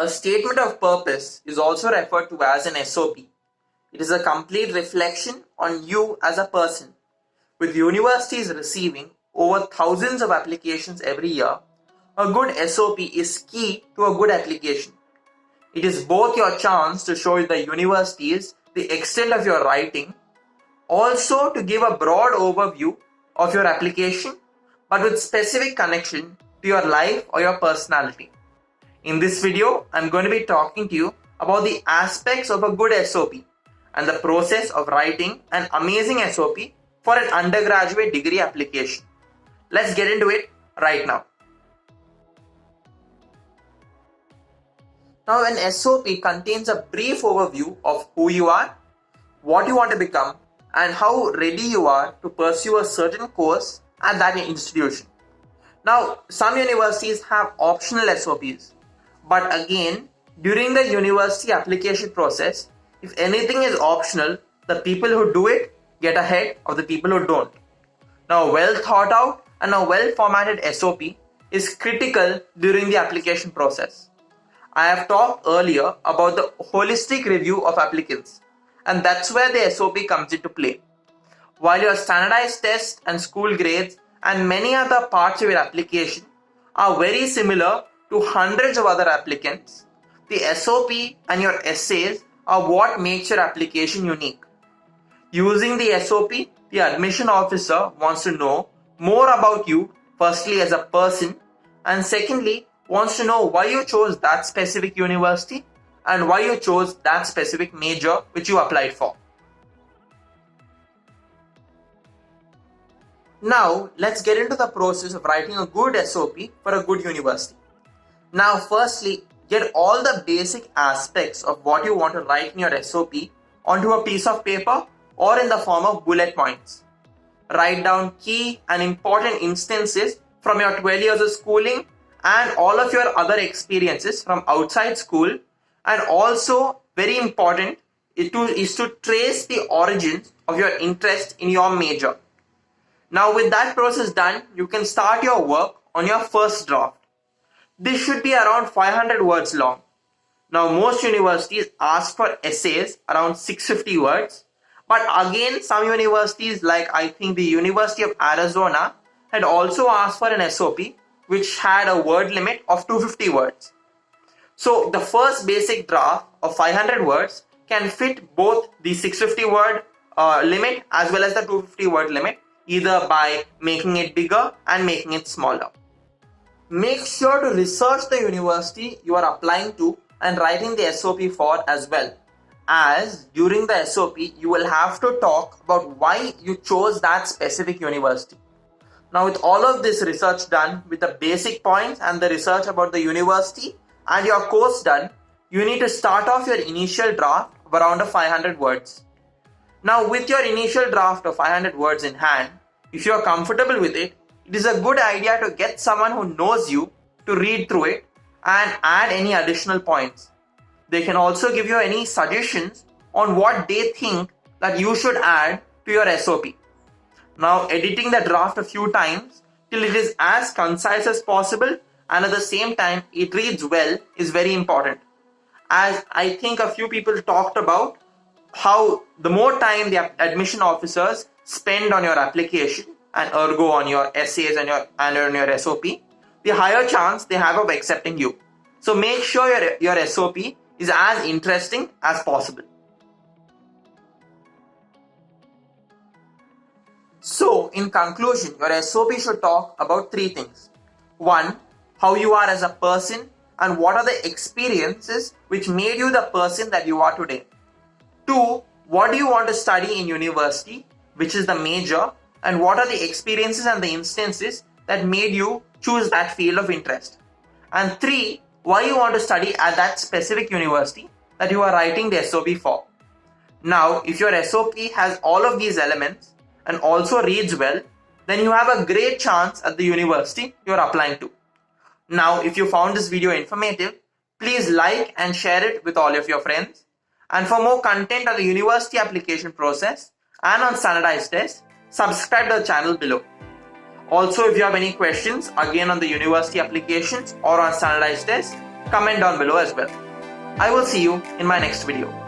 A statement of purpose is also referred to as an SOP. It is a complete reflection on you as a person. With universities receiving over thousands of applications every year, a good SOP is key to a good application. It is both your chance to show the universities the extent of your writing, also to give a broad overview of your application, but with specific connection to your life or your personality. In this video, I'm going to be talking to you about the aspects of a good SOP and the process of writing an amazing SOP for an undergraduate degree application. Let's get into it right now. Now, an SOP contains a brief overview of who you are, what you want to become, and how ready you are to pursue a certain course at that institution. Now, some universities have optional SOPs, but again, during the university application process, if anything is optional, the people who do it get ahead of the people who don't. Now, a well thought out and a well formatted SOP is critical during the application process. I have talked earlier about the holistic review of applicants, and that's where the SOP comes into play. While your standardized tests and school grades and many other parts of your application are very similar to hundreds of other applicants, the SOP and your essays are what makes your application unique. Using the SOP, the admission officer wants to know more about you, firstly as a person, and secondly, wants to know why you chose that specific university and why you chose that specific major which you applied for. Now, let's get into the process of writing a good SOP for a good university. Now, firstly, get all the basic aspects of what you want to write in your SOP onto a piece of paper or in the form of bullet points. Write down key and important instances from your 12 years of schooling and all of your other experiences from outside school, and also very important is to trace the origins of your interest in your major. Now, with that process done, you can start your work on your first draft. This should be around 500 words long. Now, most universities ask for essays around 650 words, but again, some universities, like I think the University of Arizona, had also asked for an SOP which had a word limit of 250 words. So, the first basic draft of 500 words can fit both the 650 word limit as well as the 250 word limit, either by making it bigger and making it smaller. Make sure to research the university you are applying to and writing the SOP for as well, as during the SOP you will have to talk about why you chose that specific university. Now, with all of this research done, with the basic points and the research about the university and your course done, you need to start off your initial draft of around 500 words. Now, with your initial draft of 500 words in hand, if you are comfortable with it, it is a good idea to get someone who knows you to read through it and add any additional points. They can also give you any suggestions on what they think that you should add to your SOP. Now, editing the draft a few times till it is as concise as possible and at the same time it reads well is very important. As I think a few people talked about how the more time the admission officers spend on your application and ergo on your essays and on your SOP, the higher chance they have of accepting you. So make sure your SOP is as interesting as possible. So, in conclusion, your SOP should talk about three things. 1. How you are as a person and what are the experiences which made you the person that you are today. 2. What do you want to study in university, which is the major, and what are the experiences and the instances that made you choose that field of interest. And 3. Why you want to study at that specific university that you are writing the SOP for. Now, if your SOP has all of these elements and also reads well, then you have a great chance at the university you are applying to. Now, if you found this video informative, please like and share it with all of your friends. And for more content on the university application process and on standardized tests, subscribe to the channel below. Also, if you have any questions again on the university applications or on standardized tests, comment down below as well. I will see you in my next video.